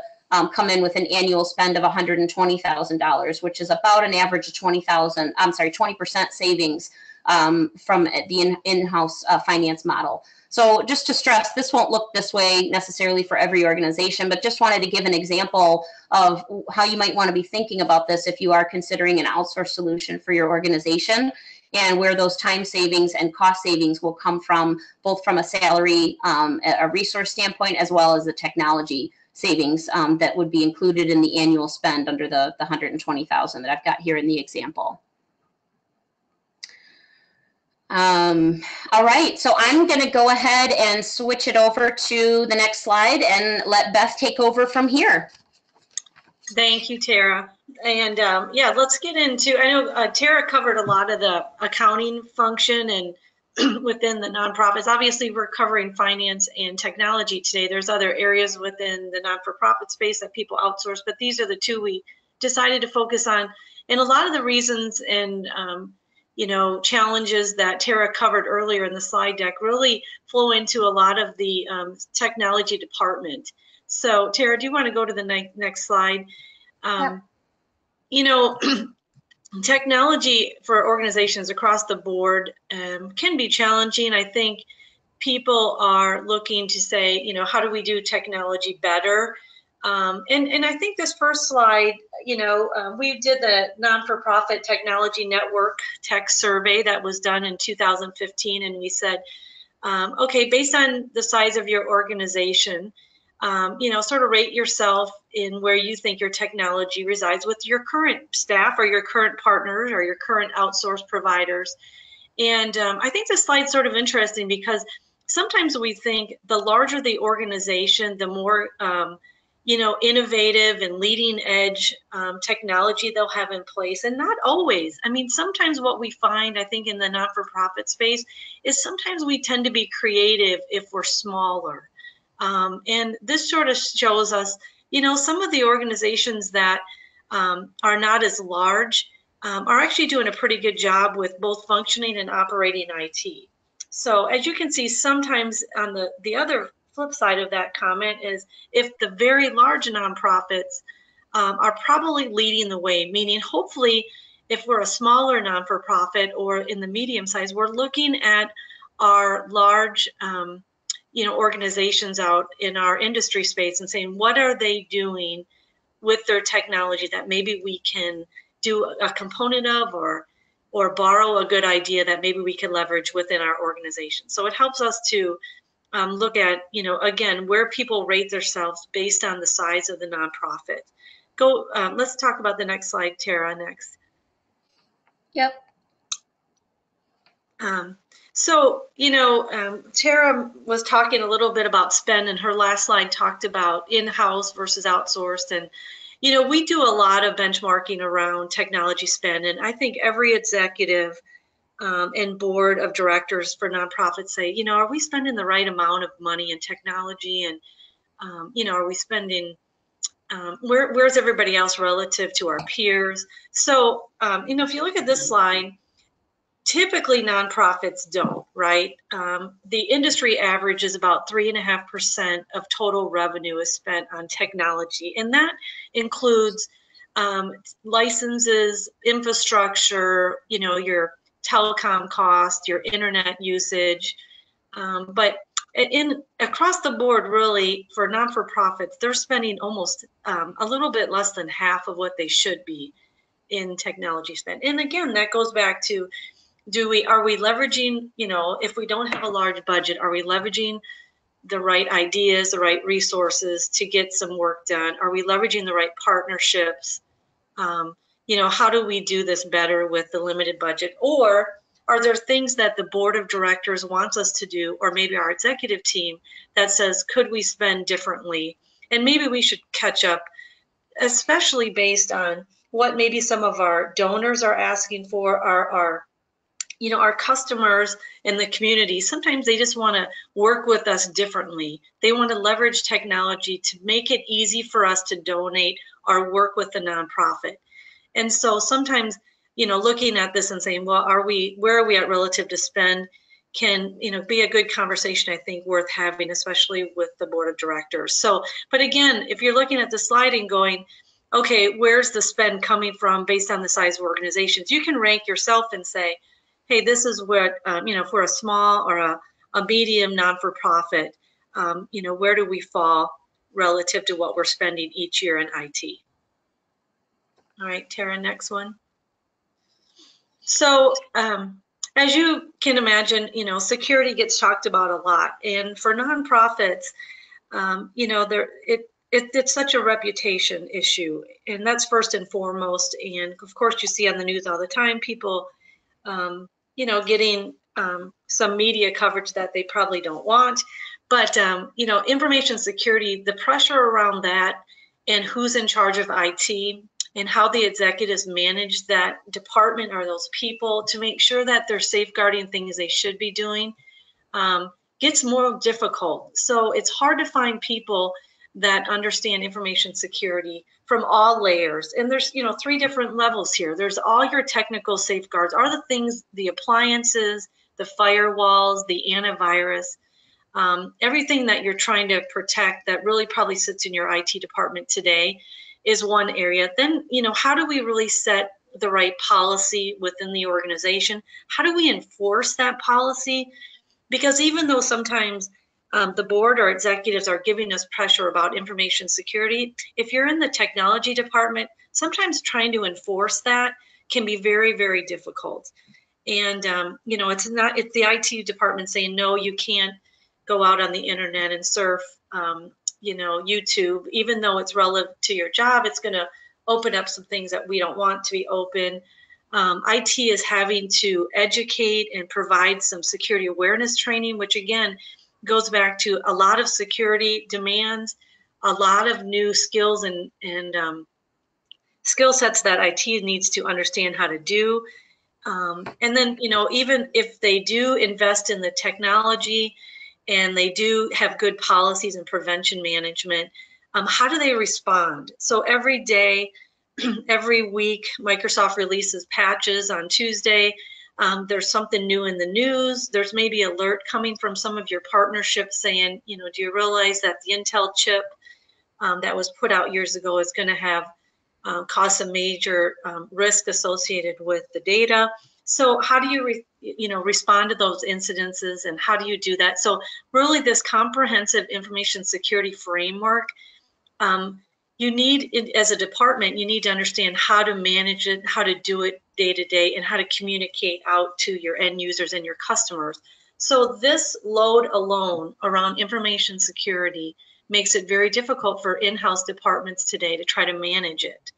come in with an annual spend of $120,000, which is about an average of 20% savings from the in-house finance model. So just to stress, this won't look this way necessarily for every organization, but just wanted to give an example of how you might want to be thinking about this if you are considering an outsourced solution for your organization, and where those time savings and cost savings will come from, both from a salary, a resource standpoint, as well as the technology savings that would be included in the annual spend under the $120,000 that I've got here in the example. All right, so I'm going to go ahead and switch it over to the next slide and let Beth take over from here. Thank you, Tara. And yeah, let's get into, I know Tara covered a lot of the accounting function and within the nonprofits. Obviously, we're covering finance and technology today. There's other areas within the not-for-profit space that people outsource, but these are the two we decided to focus on. And a lot of the reasons and you know, challenges that Tara covered earlier in the slide deck really flow into a lot of the technology department. So Tara, do you want to go to the next slide? Yep. You know, technology for organizations across the board can be challenging. I think people are looking to say, you know, how do we do technology better? And I think this first slide, you know, we did the non-for-profit technology network tech survey that was done in 2015. And we said, okay, based on the size of your organization, you know, sort of rate yourself in where you think your technology resides with your current staff or your current partners or your current outsourced providers. And I think this slide's sort of interesting because sometimes we think the larger the organization, the more you know, innovative and leading edge technology they'll have in place, and not always. I mean, sometimes what we find, I think, in the not-for-profit space is sometimes we tend to be creative if we're smaller. And this sort of shows us, you know, some of the organizations that are not as large are actually doing a pretty good job with both functioning and operating IT. So as you can see, sometimes on the other flip side of that comment is if the very large nonprofits are probably leading the way, meaning hopefully if we're a smaller non-for-profit or in the medium size, we're looking at our large you know, organizations out in our industry space and saying, what are they doing with their technology that maybe we can do a component of or borrow a good idea that maybe we can leverage within our organization. So it helps us to look at, you know, again, where people rate themselves based on the size of the nonprofit. Go, let's talk about the next slide, Tara, next. Yep. So, you know, Tara was talking a little bit about spend, and her last slide talked about in-house versus outsourced. And, you know, we do a lot of benchmarking around technology spend, and I think every executive and board of directors for nonprofits say, you know, are we spending the right amount of money in technology? And, you know, are we spending, where's everybody else relative to our peers? So, you know, if you look at this slide, typically nonprofits don't, right? The industry average is about 3.5% of total revenue is spent on technology. And that includes licenses, infrastructure, you know, your telecom cost, your internet usage, but across the board, really, for non-for-profits, they're spending almost a little bit less than half of what they should be in technology spend. And again, that goes back to, are we leveraging, you know, if we don't have a large budget, are we leveraging the right ideas, the right resources to get some work done? Are we leveraging the right partnerships? You know, how do we do this better with the limited budget? Or are there things that the board of directors wants us to do, or maybe our executive team that says, could we spend differently? And maybe we should catch up especially based on what maybe some of our donors are asking for, our customers in the community. Sometimes they just want to work with us differently. They want to leverage technology to make it easy for us to donate or work with the nonprofit. And so sometimes, looking at this and saying, well, where are we at relative to spend, can, be a good conversation, I think, worth having, especially with the board of directors. So, but again, if you're looking at the slide and going, okay, where's the spend coming from based on the size of organizations, you can rank yourself and say, hey, this is what, for a small or a medium non-for-profit, where do we fall relative to what we're spending each year in IT? All right, Tara, next one. So as you can imagine, security gets talked about a lot. And for nonprofits, it's such a reputation issue. And that's first and foremost. And of course, you see on the news all the time, people, getting some media coverage that they probably don't want. But, information security, the pressure around that and who's in charge of IT and how the executives manage that department or those people to make sure that they're safeguarding things they should be doing gets more difficult. So it's hard to find people that understand information security from all layers. And there's, 3 different levels here. There's all your technical safeguards, are the things, the appliances, the firewalls, the antivirus, everything that you're trying to protect that really probably sits in your IT department today is one area. Then, how do we really set the right policy within the organization? How do we enforce that policy? Because even though sometimes the board or executives are giving us pressure about information security, if you're in the technology department, sometimes trying to enforce that can be very, very difficult. And, it's the IT department saying, no, you can't go out on the internet and surf, YouTube, even though it's relevant to your job, it's going to open up some things that we don't want to be open. IT is having to educate and provide some security awareness training, which again goes back to a lot of security demands, a lot of new skills and skill sets that IT needs to understand how to do. And then, even if they do invest in the technology and they do have good policies and prevention management, how do they respond? So every day, every week, Microsoft releases patches on Tuesday. There's something new in the news. There's maybe alert coming from some of your partnerships saying, do you realize that the Intel chip that was put out years ago is going to have cause some major risk associated with the data? So how do you, respond to those incidences, and how do you do that? So really this comprehensive information security framework, you need, as a department, you need to understand how to manage it, how to do it day to day, and how to communicate out to your end users and your customers. So this load alone around information security makes it very difficult for in-house departments today to try to manage it.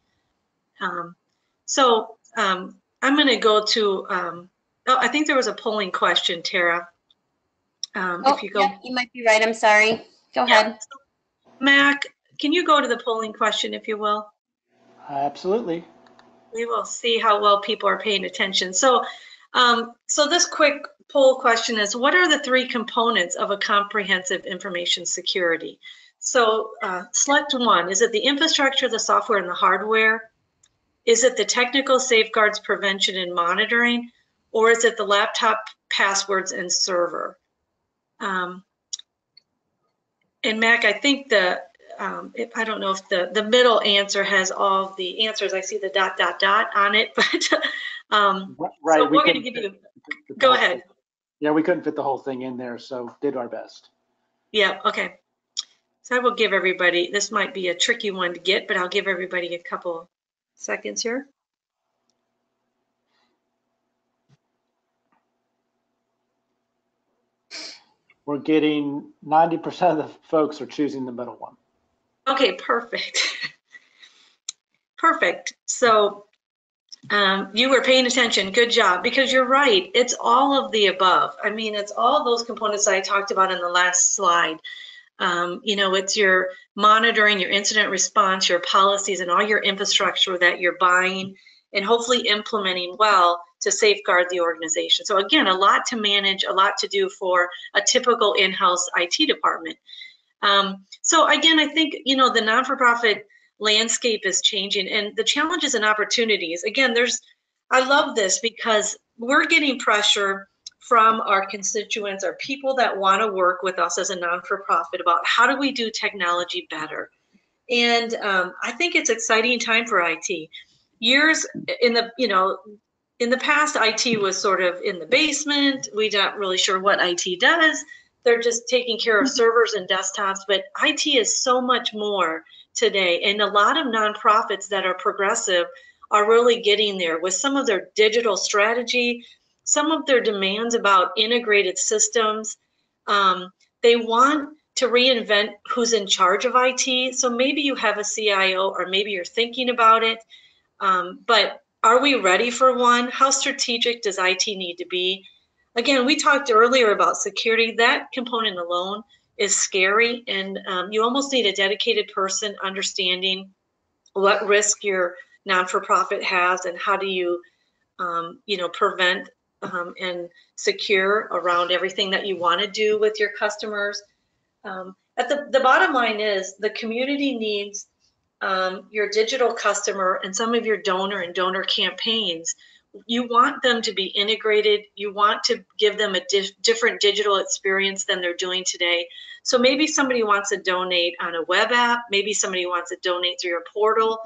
I'm going to go to, I think there was a polling question, Tara. If you go, yeah, you might be right. I'm sorry. Go ahead. Mac, can you go to the polling question, if you will? Absolutely. We will see how well people are paying attention. So, so this quick poll question is, what are the 3 components of a comprehensive information security? So select one. Is it the infrastructure, the software, and the hardware? Is it the technical safeguards, prevention, and monitoring? Or is it the laptop, passwords, and server? And Mac, I think I don't know if the middle answer has all of the answers. I see the ... on it, but right. So we're going to give you, go ahead. Yeah, we couldn't fit the whole thing in there, so did our best. Yeah, okay. So I will give everybody, this might be a tricky one to get, but I'll give everybody a couple seconds here. We're getting 90% of the folks are choosing the middle one. Okay, perfect. Perfect. So you were paying attention. Good job, because you're right. It's all of the above. I mean, it's all those components that I talked about in the last slide. It's your monitoring, your incident response, your policies, and all your infrastructure that you're buying and hopefully implementing well to safeguard the organization. So again, a lot to manage, a lot to do for a typical in-house IT department. So again, I think, the non-for-profit landscape is changing, and the challenges and opportunities. Again, I love this because we're getting pressure from our constituents, our people that want to work with us as a non-for-profit about how do we do technology better. And I think it's exciting time for IT. Years in the past, IT was sort of in the basement. We're not really sure what IT does. They're just taking care of servers and desktops, but IT is so much more today. And a lot of nonprofits that are progressive are really getting there with some of their digital strategy, some of their demands about integrated systems. They want to reinvent who's in charge of IT. So maybe you have a CIO, or maybe you're thinking about it, but are we ready for one? How strategic does IT need to be? Again, we talked earlier about security. That component alone is scary, and you almost need a dedicated person understanding what risk your non-for-profit has and how do you, prevent and secure around everything that you want to do with your customers. At the bottom line is the community needs your digital customer and some of your donor campaigns. You want them to be integrated. You want to give them a different digital experience than they're doing today. So maybe somebody wants to donate on a web app. Maybe somebody wants to donate through your portal.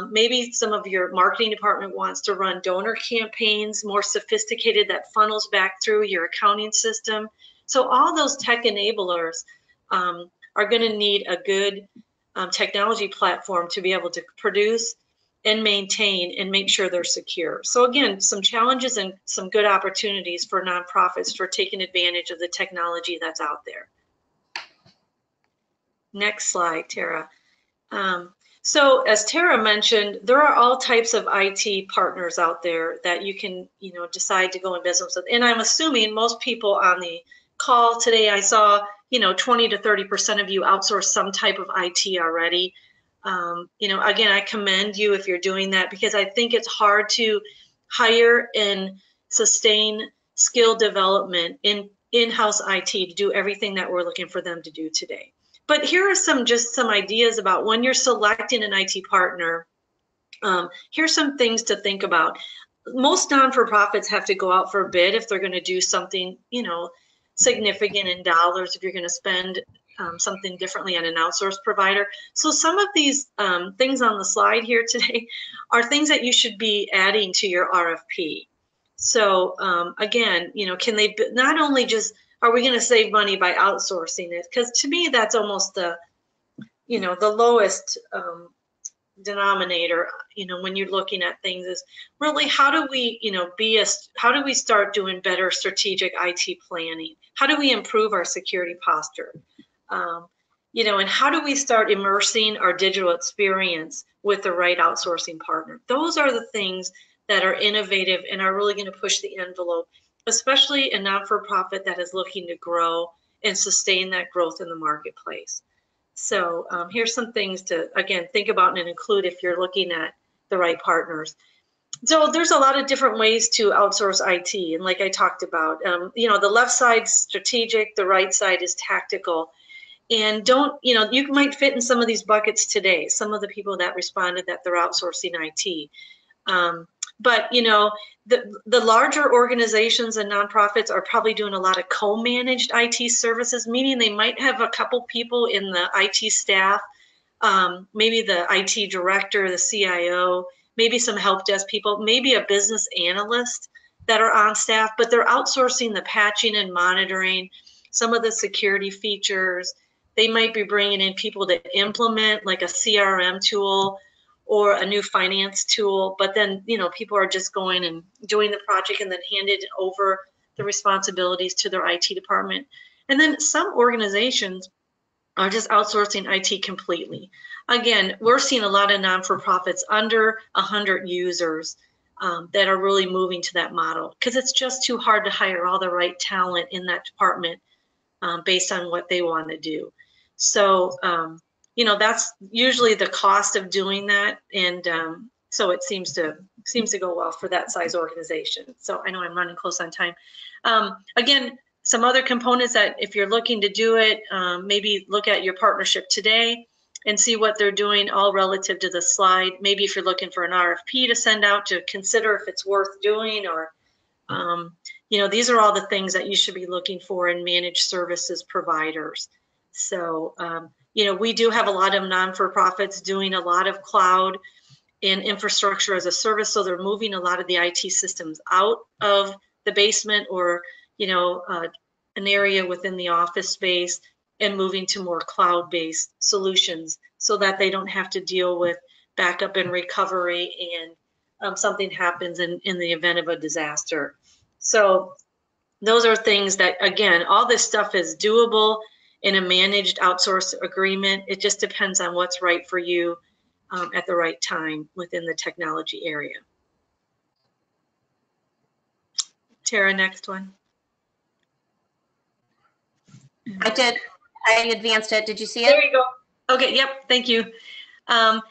Maybe some of your marketing department wants to run donor campaigns, more sophisticated, that funnels back through your accounting system. So all those tech enablers are going to need a good technology platform to be able to produce and maintain and make sure they're secure. So again, some challenges and some good opportunities for nonprofits for taking advantage of the technology that's out there. Next slide, Tara. So as Tara mentioned, there are all types of IT partners out there that you can, decide to go in business with. And I'm assuming most people on the call today, I saw, 20 to 30% of you outsource some type of IT already. Again, I commend you if you're doing that, because I think it's hard to hire and sustain skill development in in-house IT to do everything that we're looking for them to do today. But here are some ideas about when you're selecting an IT partner. Here's some things to think about. Most non-for-profits have to go out for a bid if they're going to do something, significant in dollars, if you're going to spend something differently on an outsource provider. So some of these things on the slide here today are things that you should be adding to your RFP. So again, can they not only just, are we going to save money by outsourcing it? Because to me, that's almost the lowest denominator, when you're looking at things, is really how do we, how do we start doing better strategic IT planning? How do we improve our security posture? And how do we start immersing our digital experience with the right outsourcing partner? Those are the things that are innovative and are really going to push the envelope, especially a non-for-profit that is looking to grow and sustain that growth in the marketplace. So here's some things to, again, think about and include if you're looking at the right partners. So there's a lot of different ways to outsource IT. And like I talked about, the left side's strategic, the right side is tactical. And you might fit in some of these buckets today, some of the people that responded that they're outsourcing IT. But the larger organizations and nonprofits are probably doing a lot of co-managed IT services, meaning they might have a couple people in the IT staff, maybe the IT director, the CIO, maybe some help desk people, maybe a business analyst that are on staff, but they're outsourcing the patching and monitoring, some of the security features. They might be bringing in people to implement like a CRM tool or a new finance tool, but then, people are just going and doing the project and then handed over the responsibilities to their IT department. And then some organizations are just outsourcing IT completely. Again, we're seeing a lot of non-for-profits under 100 users that are really moving to that model, because it's just too hard to hire all the right talent in that department based on what they want to do. So, that's usually the cost of doing that. And so it seems to go well for that size organization. So I know I'm running close on time. Again, some other components that if you're looking to do it, maybe look at your partnership today and see what they're doing, all relative to the slide. Maybe if you're looking for an RFP to send out, to consider if it's worth doing, or these are all the things that you should be looking for in managed services providers. So, we do have a lot of non-for-profits doing a lot of cloud and infrastructure as a service. So they're moving a lot of the IT systems out of the basement or, an area within the office space, and moving to more cloud-based solutions so that they don't have to deal with backup and recovery and something happens in the event of a disaster. So those are things that, again, all this stuff is doable in a managed outsource agreement. It just depends on what's right for you at the right time within the technology area. Tara, next one. I did. I advanced it. Did you see it? There you go. Okay, yep, thank you.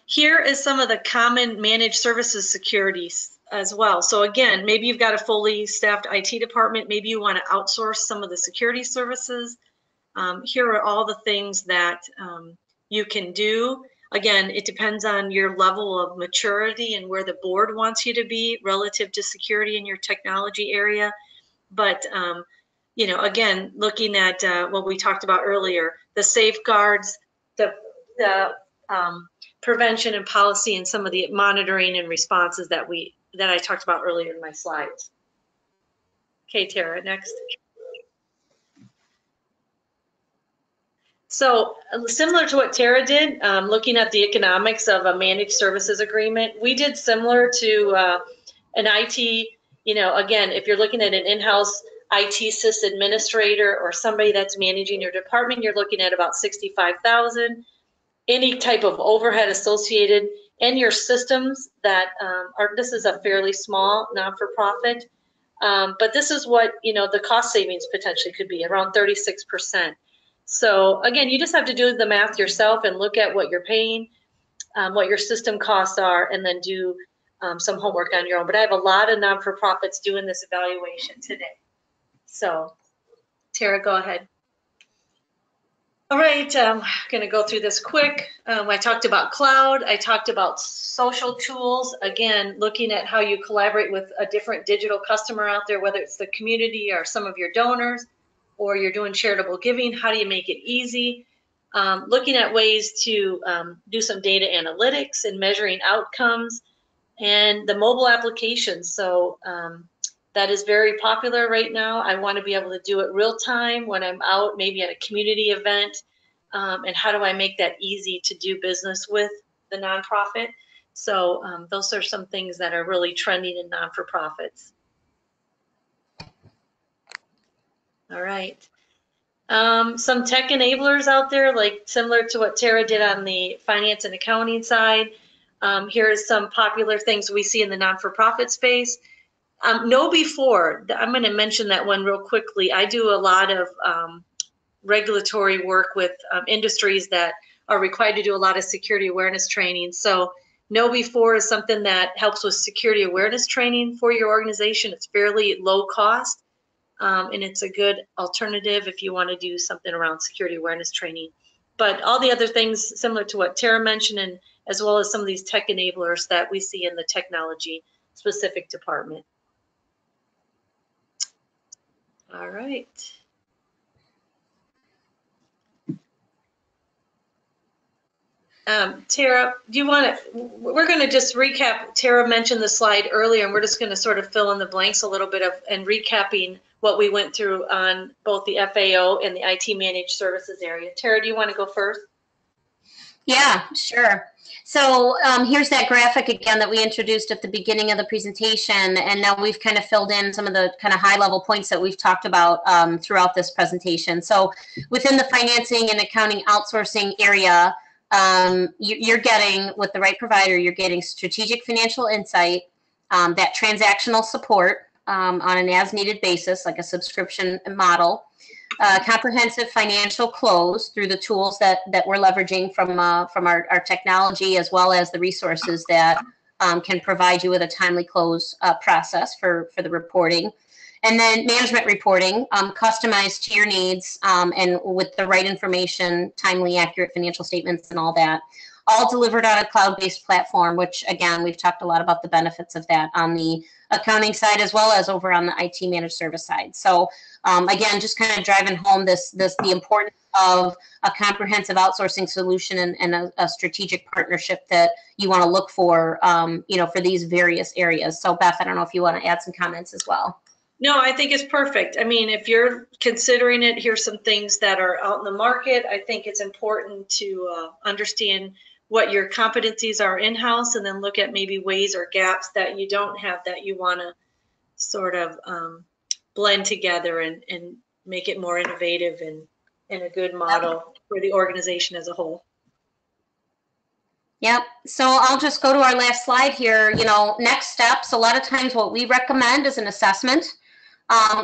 Here is some of the common managed services securities as well. So again, maybe you've got a fully staffed IT department. Maybe you want to outsource some of the security services. Here are all the things that you can do. Again, it depends on your level of maturity and where the board wants you to be relative to security in your technology area. But again, looking at what we talked about earlier, the safeguards, the prevention and policy, and some of the monitoring and responses that I talked about earlier in my slides. Okay, Tara, next. So similar to what Tara did, looking at the economics of a managed services agreement, we did similar to an IT, again, if you're looking at an in-house IT sys administrator or somebody that's managing your department, you're looking at about $65,000. Any type of overhead associated and your systems that this is a fairly small non-for-profit, but this is what, the cost savings potentially could be, around 36%. So again, you just have to do the math yourself and look at what you're paying, what your system costs are, and then do some homework on your own. But I have a lot of non-for-profits doing this evaluation today. So Tara, go ahead. All right, I'm going to go through this quick. I talked about cloud. I talked about social tools. Again, looking at how you collaborate with a different digital customer out there, whether it's the community or some of your donors, or you're doing charitable giving. How do you make it easy? Looking at ways to do some data analytics and measuring outcomes, and the mobile applications. So that is very popular right now. I want to be able to do it real time when I'm out, maybe at a community event. And how do I make that easy to do business with the nonprofit? So those are some things that are really trending in non-for-profits. All right. Some tech enablers out there, like similar to what Tara did on the finance and accounting side. Here is some popular things we see in the non-for-profit space. Know before, I'm going to mention that one real quickly. I do a lot of regulatory work with industries that are required to do a lot of security awareness training. So know before is something that helps with security awareness training for your organization. It's fairly low cost, and it's a good alternative if you want to do something around security awareness training. But all the other things similar to what Tara mentioned, and as well as some of these tech enablers that we see in the technology specific department. All right. Tara, do you want to, we're going to just recap. Tara mentioned the slide earlier, and we're just going to sort of fill in the blanks a little bit of, and recapping what we went through on both the FAO and the IT managed services area. Tara, do you want to go first? Yeah, sure. So here's that graphic again that we introduced at the beginning of the presentation, and now we've kind of filled in some of the kind of high-level points that we've talked about throughout this presentation. So within the financing and accounting outsourcing area, you're getting, with the right provider, you're getting strategic financial insight, that transactional support on an as-needed basis, like a subscription model. comprehensive financial close through the tools that we're leveraging from our technology, as well as the resources that can provide you with a timely close process for the reporting. And then management reporting, customized to your needs, and with the right information, timely, accurate financial statements and all that. All delivered on a cloud-based platform, which again, we've talked a lot about the benefits of that on the accounting side, as well as over on the IT managed service side. So again, just kind of driving home the importance of a comprehensive outsourcing solution and a strategic partnership that you want to look for, for these various areas. So Beth, I don't know if you want to add some comments as well. No, I think it's perfect. I mean, if you're considering it, here's some things that are out in the market. I think it's important to understand what your competencies are in-house, and then look at maybe ways or gaps that you don't have that you want to sort of blend together and make it more innovative and a good model for the organization as a whole. Yep. So I'll just go to our last slide here. Next steps, a lot of times what we recommend is an assessment.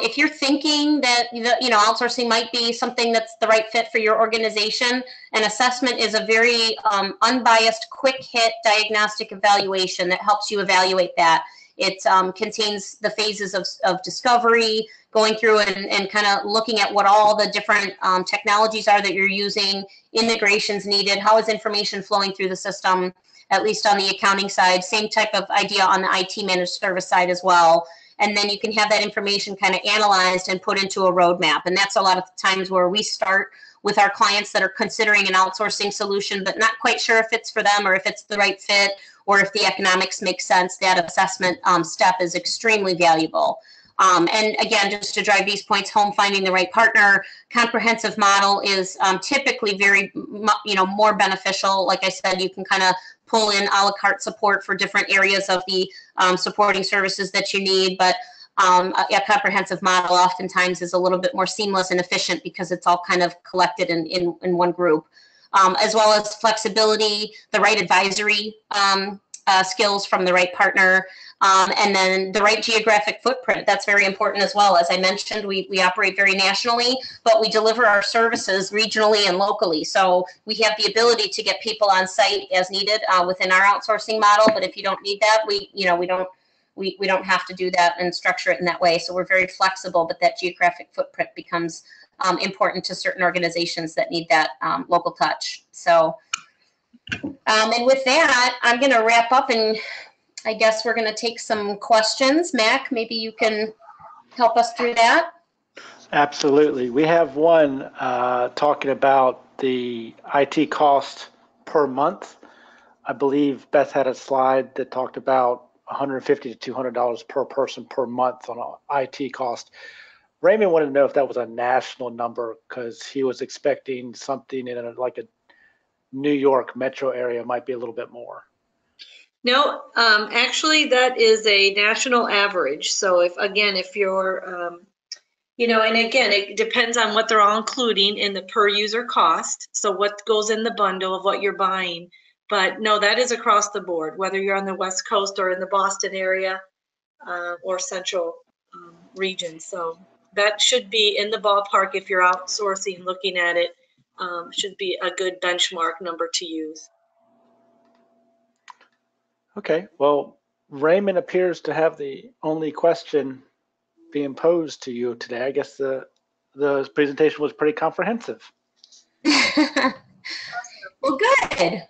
If you're thinking that outsourcing might be something that's the right fit for your organization, an assessment is a very unbiased, quick hit diagnostic evaluation that helps you evaluate that. It contains the phases of discovery, going through and kind of looking at what all the different technologies are that you're using, integrations needed, how is information flowing through the system, at least on the accounting side. Same type of idea on the IT managed service side as well. And then you can have that information kind of analyzed and put into a roadmap. And that's a lot of times where we start with our clients that are considering an outsourcing solution, but not quite sure if it's for them or if it's the right fit or if the economics make sense. That assessment step is extremely valuable. And again, just to drive these points home, finding the right partner, comprehensive model is typically very, more beneficial. Like I said, you can kind of pull in a la carte support for different areas of the supporting services that you need. But a comprehensive model oftentimes is a little bit more seamless and efficient because it's all kind of collected in one group. As well as flexibility, the right advisory skills from the right partner, and then the right geographic footprint. That's very important as well. As I mentioned, we operate very nationally, but we deliver our services regionally and locally. So we have the ability to get people on site as needed within our outsourcing model. But if you don't need that, we don't have to do that and structure it in that way. So we're very flexible, but that geographic footprint becomes important to certain organizations that need that local touch. So, and with that, I'm going to wrap up, and I guess we're going to take some questions. Mac, maybe you can help us through that. Absolutely. We have one talking about the IT cost per month. I believe Beth had a slide that talked about $150 to $200 per person per month on an IT cost. Raymond wanted to know if that was a national number because he was expecting something in like a New York metro area might be a little bit more. No, actually that is a national average. So if you're, and again, it depends on what they're all including in the per user cost. So what goes in the bundle of what you're buying. But no, that is across the board, whether you're on the West Coast or in the Boston area or central region. So that should be in the ballpark if you're outsourcing, looking at it, should be a good benchmark number to use. Okay, well, Raymond appears to have the only question being posed to you today. I guess the presentation was pretty comprehensive. Well, good.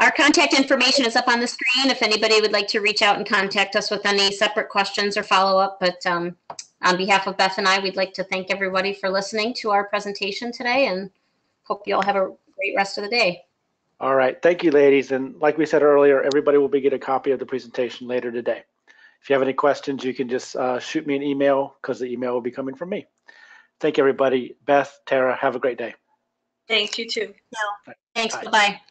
Our contact information is up on the screen if anybody would like to reach out and contact us with any separate questions or follow-up. But on behalf of Beth and I, we'd like to thank everybody for listening to our presentation today, and hope you all have a great rest of the day. All right, thank you, ladies. And like we said earlier, everybody will get a copy of the presentation later today. If you have any questions, you can just shoot me an email because the email will be coming from me. Thank you, everybody. Beth, Tara, have a great day. Thanks, you too. Thanks, bye-bye.